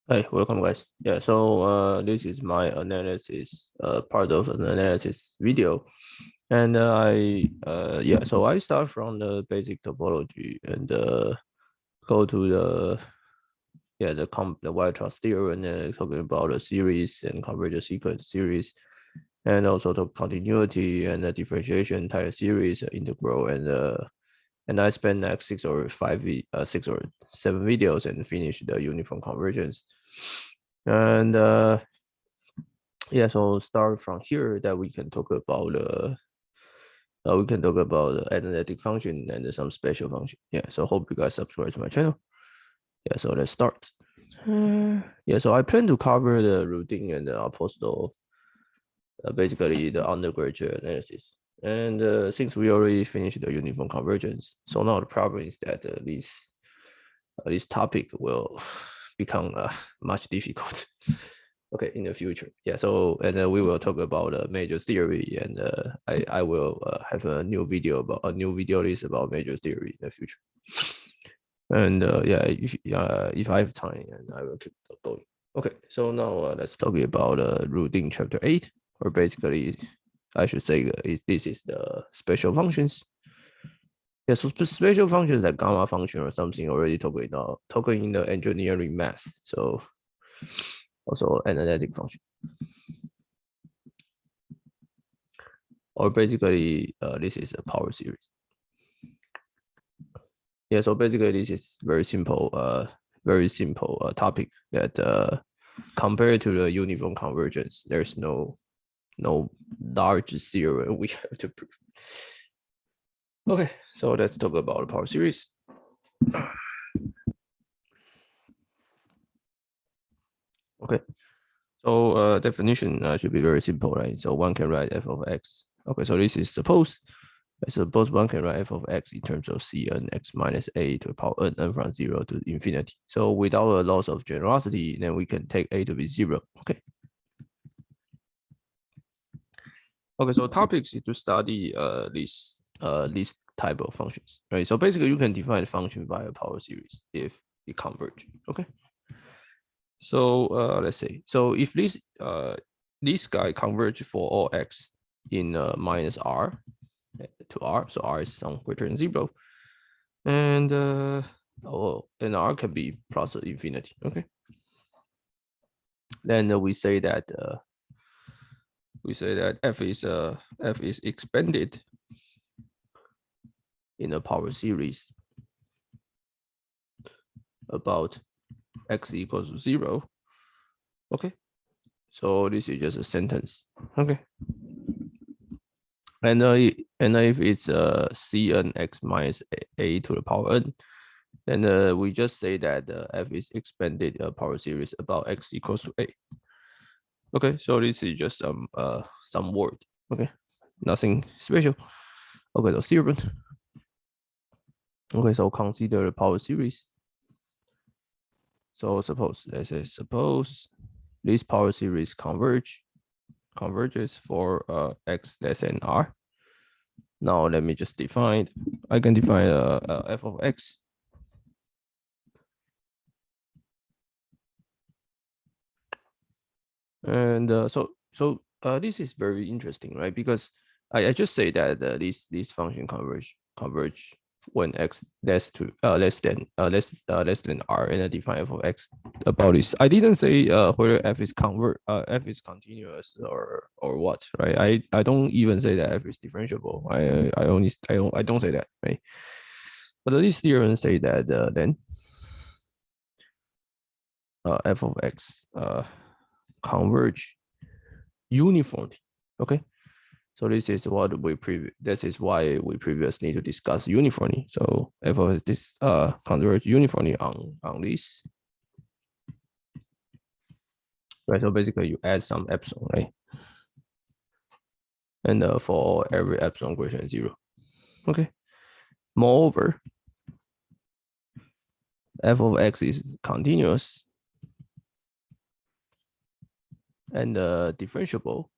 Hey, welcome guys. Yeah, so this is my analysis, part of an analysis video, and so I start from the basic topology and go to the Weierstrass theorem and talking about the series and convergence sequence series, and also the continuity and the differentiation entire series, integral, and I spent like 6 or 7 videos and finish the uniform convergence. And so start from here that we can talk about analytic function and some special function. Yeah, so hope you guys subscribe to my channel. Yeah, so let's start. So I plan to cover the routing and the apostle, basically the undergraduate analysis. And since we already finished the uniform convergence, so now the problem is that this topic will become much difficult. Okay, in the future. Yeah, so and we will talk about major theory, and I will have a new video list about major theory in the future. And if I have time, and I will keep going. Okay, so now let's talk about routing chapter 8, or basically I should say this is the special functions. Yeah, so special functions like gamma function or something already talking in the engineering math. So also analytic function. Or basically, this is a power series. Yeah, so basically this is very simple topic that compared to the uniform convergence, there's no large theorem we have to prove. Okay, so let's talk about the power series. Okay, so definition should be very simple, right? So one can write f of x. Okay, so this is suppose one can write f of x in terms of cn x minus a to the power n from 0 to infinity. So without a loss of generosity, then we can take a to be 0. Okay. Okay, so topics is to study this type of functions, right? So basically, you can define a function by a power series if it converge. Okay. So let's say, so if this guy converge for all x in minus r to r, so r is some greater than 0, and r can be plus infinity. Okay. Then we say that f is expanded in a power series about x equals to 0. Okay, so this is just a sentence. Okay, and if it's cn x minus a to the power n, then we just say that f is expanded power series about x equals to a. Okay, so this is just some word. Okay, nothing special. Okay, so theorem. Okay, so consider the power series. So suppose this power series converges for x less than r. Now let me just define. I can define f of x. And so this is very interesting, right? Because I just say that this function converge when x less than r, and I define f of x about this. I didn't say whether f is continuous or what, right? I don't even say that f is differentiable. I don't say that, right? But this theorem say that then f of x converge uniformly. Okay, so this is why we previously need to discuss uniformly. So f of this converge uniformly on this. Right, so basically you add some epsilon, right? And for every epsilon greater than 0. Okay. Moreover, f of x is continuous and differentiable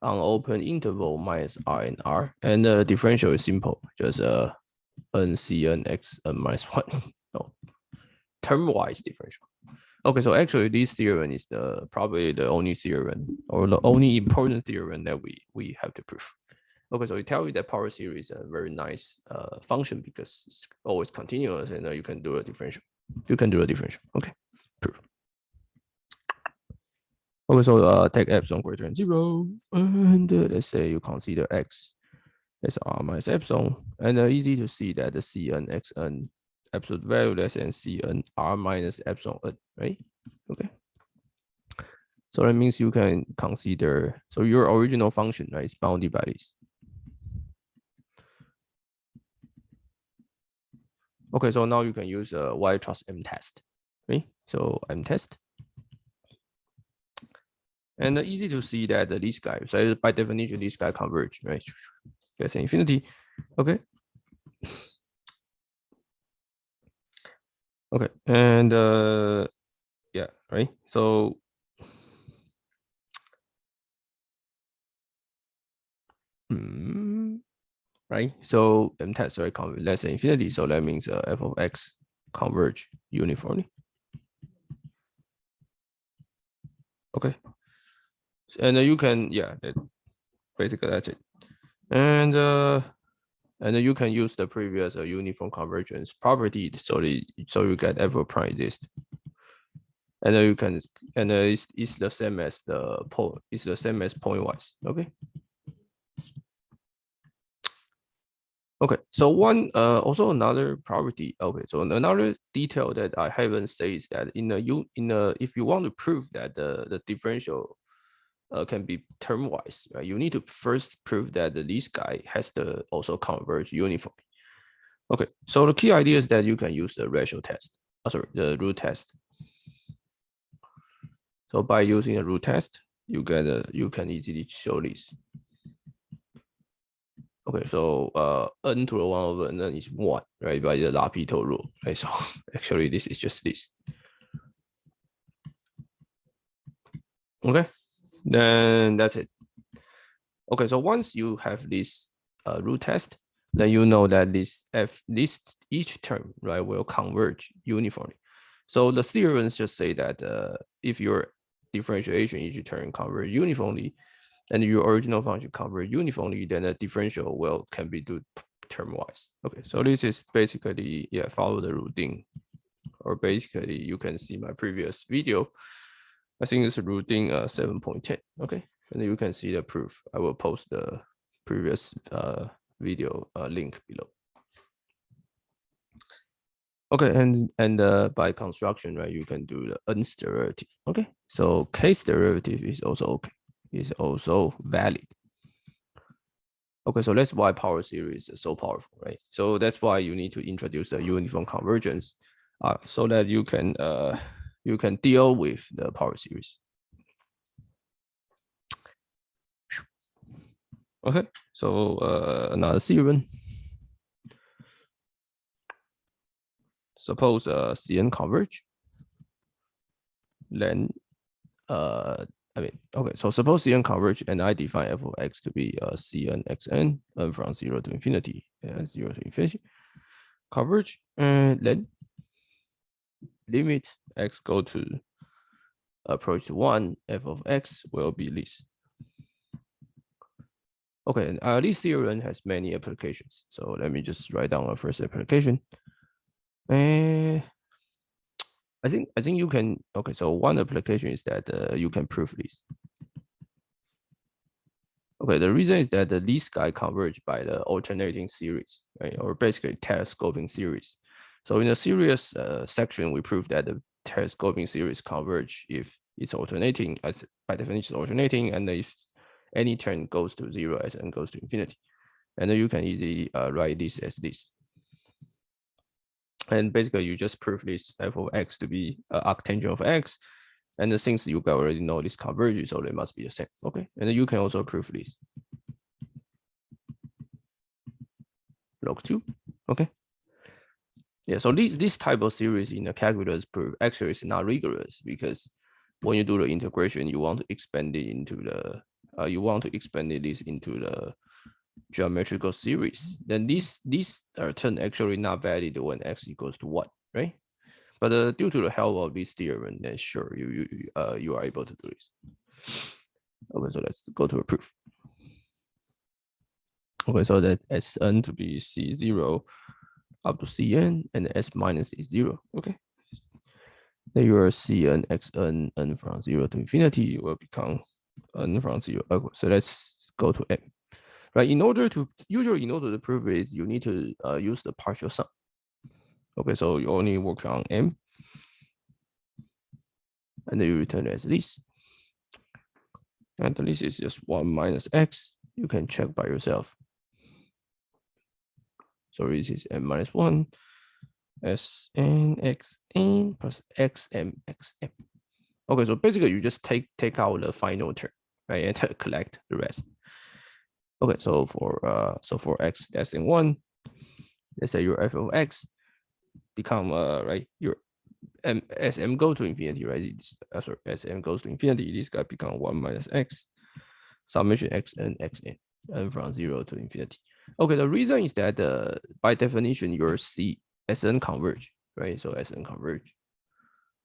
on open interval minus r and r, and the differential is simple, just n cn x n minus 1. No. term-wise differential. Okay, so actually this theorem is probably the only theorem or the only important theorem that we have to prove. Okay, so it tells you that power series is a very nice function because it's always continuous and you can do a differential. You can do a differential. Okay, proof. Okay, so take epsilon greater than 0, and let's say you consider x as r minus epsilon, and easy to see that the Cn xn absolute value less than Cn r minus epsilon n, right? Okay. So that means you can consider, so your original function, right, is bounded by this. Okay, so now you can use a y trust m test, right? So m test. And easy to see that this guy, so by definition, this guy converge, right? That's infinity. Okay. Okay, and yeah, right. So right. So m test right converge less than infinity. So that means f of x converge uniformly. Okay. And you can, yeah, basically that's it. And you can use the previous uniform convergence property so you get f of prime exist. And you can, and it's the same as pointwise. Okay. Okay, so one also another property. Okay, so another detail that I haven't said is that if you want to prove that the differential can be termwise, right? You need to first prove that this guy has to also converge uniformly. Okay, so the key idea is that you can use the ratio test. The root test. So by using a root test, you can easily show this. Okay, so n to the 1 over n is 1, right, by the L'Hopital rule, right? So actually this is just this. Okay, then that's it. Okay, so once you have this root test, then you know that each term, right, will converge uniformly. So the theorems just say that if your differentiation each term converge uniformly, and your original function converge uniformly, then the differential can be do termwise. Okay, so this is basically, yeah, follow the routine, or basically you can see my previous video. I think it's routine 7.10. Okay, and you can see the proof. I will post the previous video link below. Okay, and by construction, right, you can do the nth derivative. Okay, so kth derivative is also okay. Is also valid. Okay, so that's why power series is so powerful, right? So that's why you need to introduce a uniform convergence, so that you can deal with the power series. Okay, so another theorem. Suppose Cn converge, then okay, so suppose Cn converge, and I define f of x to be Cn xn, n from 0 to infinity, and 0 to infinity, converge, and then limit x go to approach to 1, f of x will be this. Okay, this theorem has many applications. So let me just write down a first application. And I think you can, okay, so one application is that you can prove this. Okay, the reason is that this guy converge by the alternating series, right? Or basically telescoping series. So in the series section, we prove that the telescoping series converge if it's alternating, as by definition alternating, and if any term goes to 0 as n goes to infinity. And then you can easily write this as this. And basically you just prove this f of x to be arctangent of x. And the things you already know this converges, so they must be the same. Okay, and then you can also prove this. Log 2. Okay. Yeah, so this type of series in the calculus proof actually is not rigorous, because when you do the integration, you want to expand it into the this into the geometrical series. Then this term actually not valid when x equals to 1, right? But due to the help of this theorem, then sure you are able to do this. Okay, so let's go to a proof. Okay, so that Sn to be C0 up to Cn, and S minus is 0. Okay. Then your Cn xn n from 0 to infinity will become n from 0. Okay, so let's go to m. Right, usually in order to prove it, you need to use the partial sum. Okay, so you only work on m, and then you return it as this. And this is just 1 minus x. You can check by yourself. So this is m minus 1, Sn xn plus xm xm. Okay, so basically you just take out the final term, right, and collect the rest. Okay, so for x less than 1, let's say your f of x become right, your as m go to infinity, right? Sorry, as m goes to infinity, this guy become 1 minus x summation xn xn n from 0 to infinity. Okay, the reason is that by definition your Sn converge, right? So Sn converge.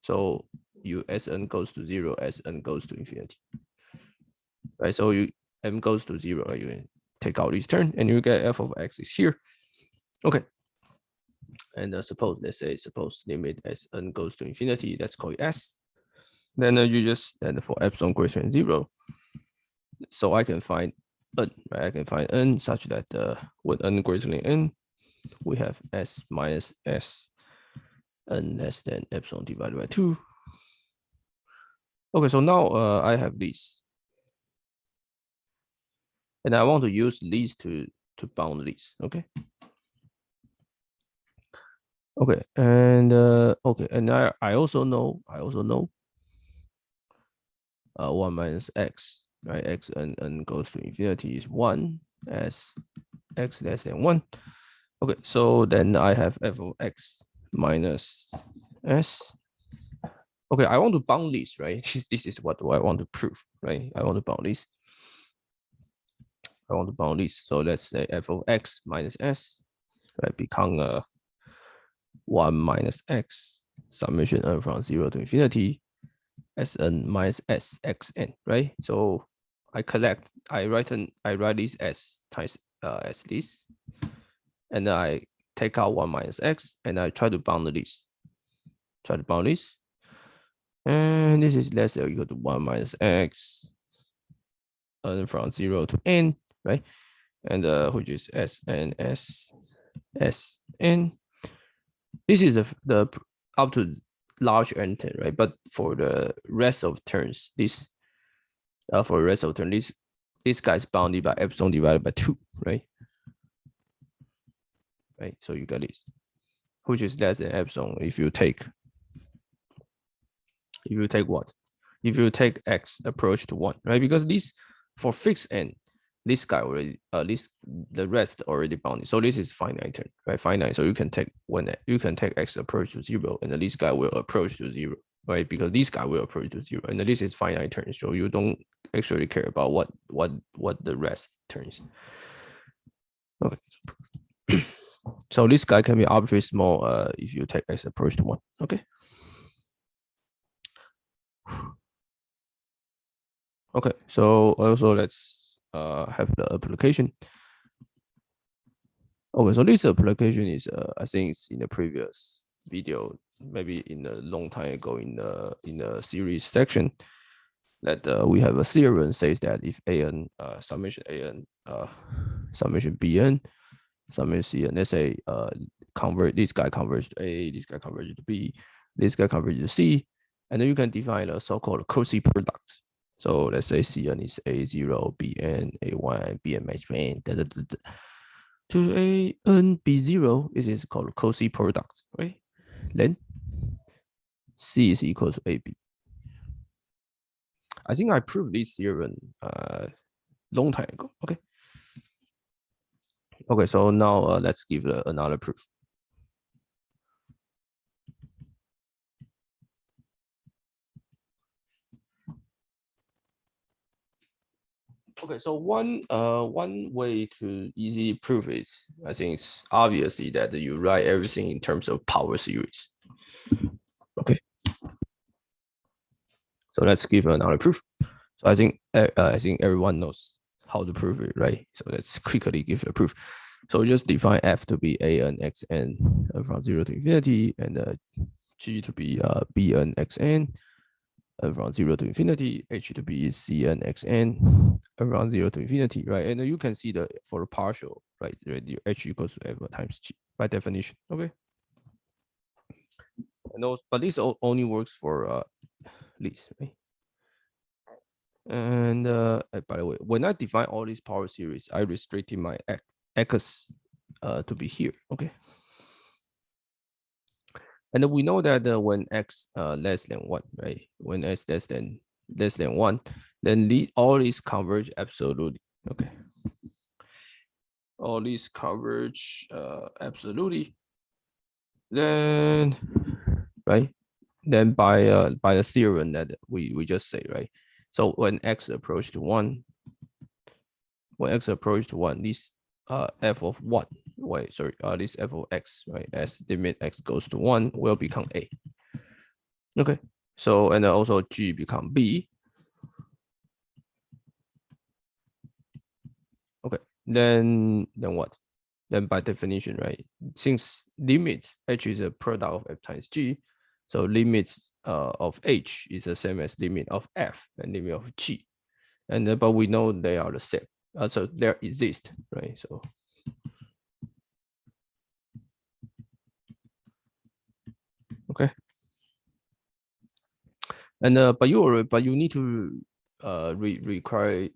So you Sn goes to 0, Sn goes to infinity, right? So you m goes to 0, right? You can take out this term and you get f of x is here. Okay. And suppose limit Sn goes to infinity, let's call it s. Then you just, and for epsilon greater than 0, so I can find n, right? I can find n such that with n greater than n, we have s minus s n less than epsilon divided by 2. Okay, so now I have this, and I want to use these to bound these. Okay. Okay, and okay, and I also know 1 minus x, right? X n goes to infinity is 1 as x less than 1. Okay, so then I have f of x minus s. Okay, I want to bound this, right? This is what I want to prove, right? I want to bound this. So let's say f of x minus s, right, become 1 minus x summation n from 0 to infinity Sn minus s xn, right? So I write this as times as this, and then I take out 1 minus x, and I try to bound this. And this is less than or equal to 1 minus x n from 0 to n, right? And which is Sn s Sn. This is the up to large n term, right? But for the rest of terms, this guy is bounded by epsilon divided by 2, right? Right. So you got this, which is less than epsilon if you take what? If you take x approach to 1, right? Because this for fixed n, this guy already the rest already bounded. So this is finite term, right? Finite. So you can take x approach to 0, and then this guy will approach to 0, right? Because this guy will approach to 0, and then this is finite term. So you don't actually care about what the rest turns. Okay. So this guy can be arbitrarily small if you take x approach to 1. Okay. Okay, so also let's have the application. Okay, so this application is I think it's in the previous video, maybe in a long time ago in the series section, that we have a theorem says that if an summation an summation bn summation cn, let's say this guy converges to a, this guy converges to b, this guy converges to c, and then you can define a so-called Cauchy product. So let's say Cn is A0, Bn, A1, Bn match n, to An B0, this is called Cauchy product, right? Then C is equal to AB. I think I proved this theorem long time ago. Okay. Okay, so now let's give another proof. Okay, so one way to easily prove it, I think it's obviously that you write everything in terms of power series. So let's give another proof. So I think everyone knows how to prove it, right? So let's quickly give the proof. So just define f to be an xn from 0 to infinity, and g to be bn xn from 0 to infinity, h to be cn xn around 0 to infinity, right? And you can see that for the partial, right? H equals to f times g by definition, okay? And those, but this only works for least, right? And by the way, when I define all these power series, I restricted my x to be here, okay? And we know that when x less than 1, right? When x less than 1, then all these converge absolutely, okay? All these converge absolutely. Then, right? Then by the theorem that we just say, right? So when x approach to 1, this f of 1, this f of x, right, as limit x goes to 1 will become a. Okay, so and also g become b. Okay, then what? Then by definition, right, since limits h is a product of f times g, so limits of h is the same as limit of f and limit of g, and but we know they are the same, so they exist, right? So okay, and but you need to require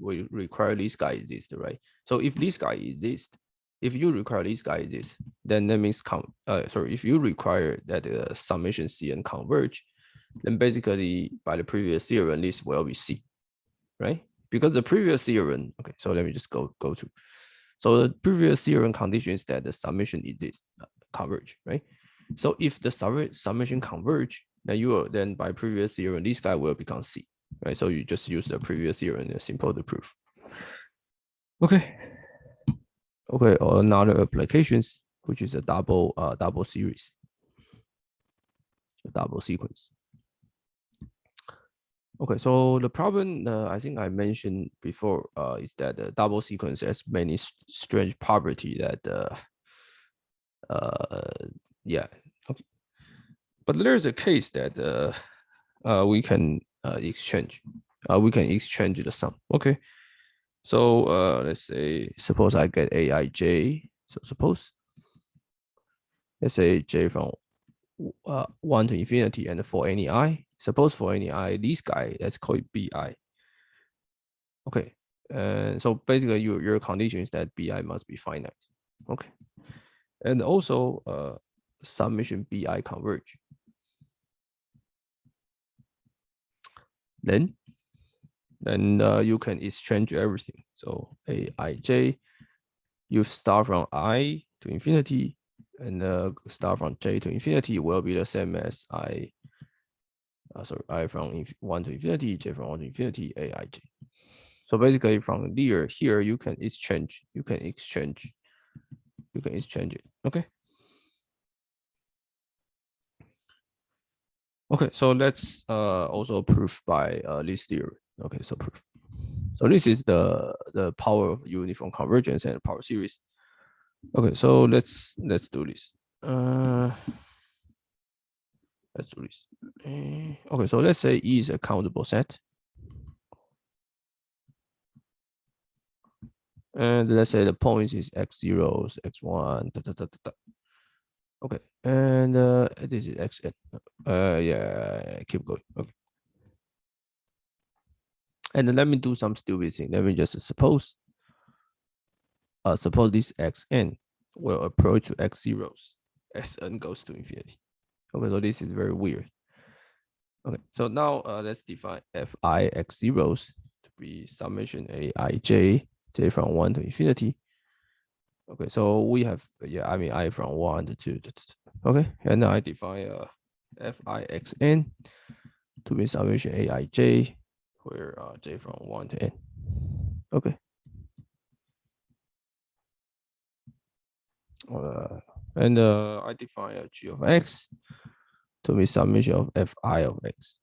this guy exist, right? So if this guy exists, if you require this guy exist, then that means if you require that summation C and converge, then basically by the previous theorem, this will be C, right? Because the previous theorem, okay, so let me just go to. So the previous theorem condition is that the summation exists, converge, right? So if the summation converge, then by previous theorem, this guy will become C, right? So you just use the previous theorem and simple to prove. Okay. Okay, or another applications, which is a double series, a double sequence. Okay, so the problem I think I mentioned before is that the double sequence has many strange property that yeah. Okay. But there's a case that we can exchange. We can exchange the sum. Okay. So let's say suppose I get aij. So suppose let's say j from 1 to infinity, and for any I, suppose for any I, this guy, let's call it bi. Okay. And so basically your condition is that bi must be finite. Okay. And also summation bi converge. Then you can exchange everything. So aij, you start from I to infinity, and start from j to infinity will be the same as I from 1 to infinity, j from 1 to infinity, aij. So basically from here you can exchange it. Okay. Okay, so let's also prove by this theory. Okay, so proof. So this is the power of uniform convergence and power series. Okay, so let's do this. Let's do this. Okay, so let's say E is a countable set. And let's say the points is x0, x1, Okay, and this is xn. Yeah, keep going. Okay. And let me do some stupid thing. Let me just suppose this xn will approach to x0s as n goes to infinity. Okay, so this is very weird. Okay, so now let's define fi x0s to be summation aij, j from 1 to infinity. Okay, so we have, I from 1 to 2. Okay, and now I define fi xn to be summation aij, where j from 1 to n. Okay. And I define g of x to be summation of fi of x.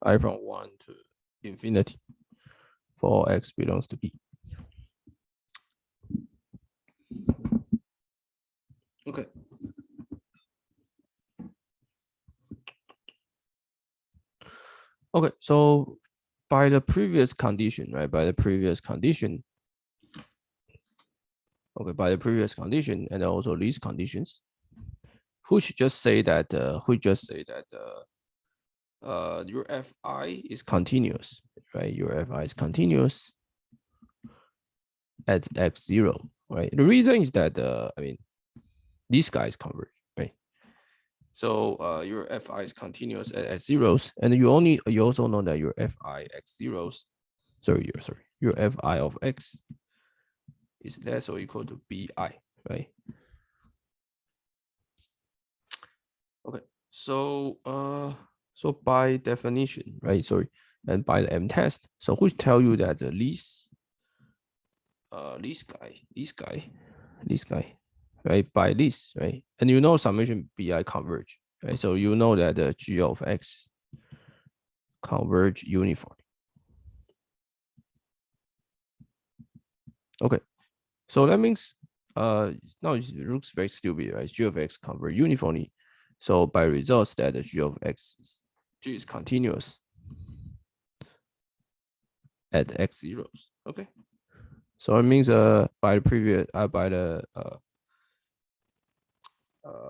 I from 1 to infinity for x belongs to E. Okay. Okay, so by the previous condition, right? By the previous condition, okay, by the previous condition and also these conditions, who should just say that your fi is continuous, right? Your fi is continuous at x0, right? The reason is that I mean, these guys converge, right? So your fi is continuous at x0s, and you also know that your fi x0s, your fi of x is less or equal to bi, right? Okay, so by definition, right? Sorry, and by the M test, so which tell you that the this guy, right? By this, right? And you know summation bi converge, right? So you know that the g of x converge uniformly. Okay, so that means now it looks very stupid, right? G of x converge uniformly. So by results that the g of x is continuous at x zeros. Okay. So it means by the previous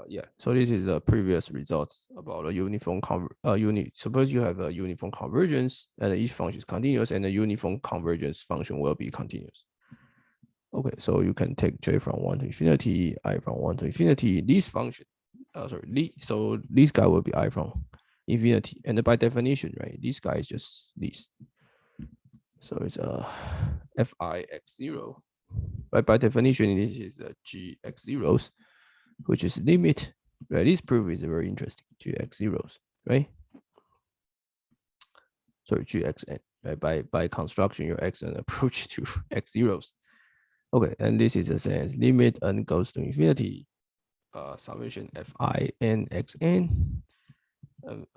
yeah. So this is the previous results about a uniform suppose you have a uniform convergence and each function is continuous and the uniform convergence function will be continuous. Okay, so you can take j from 1 to infinity, I from 1 to infinity. This function, so this guy will be I from infinity, and by definition, right? This guy is just this. So it's fi x0. But by definition, this is g x zeros, which is limit. Right? This proof is very interesting. G x zeros, right? Sorry, gxn. Right? By construction, your xn approach to x zeros. Okay, and this is the same as limit n goes to infinity. Summation fi n xn.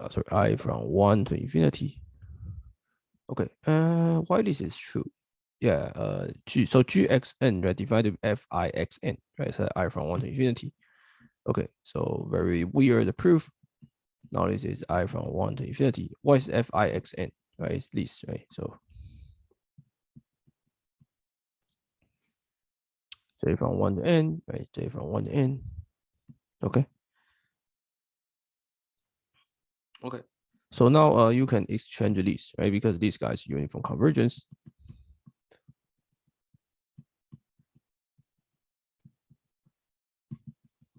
Sorry, I from 1 to infinity. Okay, why this is true? Yeah, so gxn, right, divided by fixn, right? So I from 1 to infinity. Okay, so very weird proof. Now this is I from 1 to infinity. What is fixn? Right, it's this, right? So j from 1 to n, right? J from 1 to n. Okay. Okay. So now you can exchange these, right? Because these guys uniform convergence.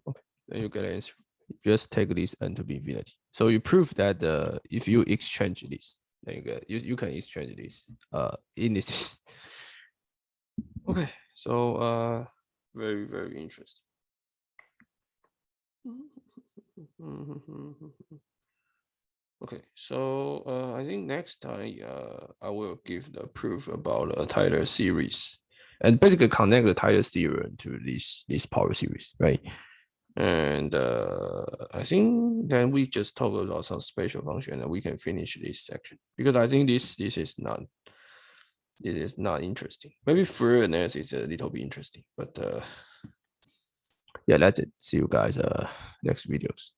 Okay, then you get an answer. Just take this n to be infinity. So you prove that if you exchange this, then you can exchange this indices. Okay, so very, very interesting. Okay, so I think next time I will give the proof about a Taylor series and basically connect the Taylor theorem to this power series, right? And I think then we just talk about some special function and we can finish this section because I think this is not interesting. Maybe further analysis is a little bit interesting, but yeah, that's it. See you guys next videos.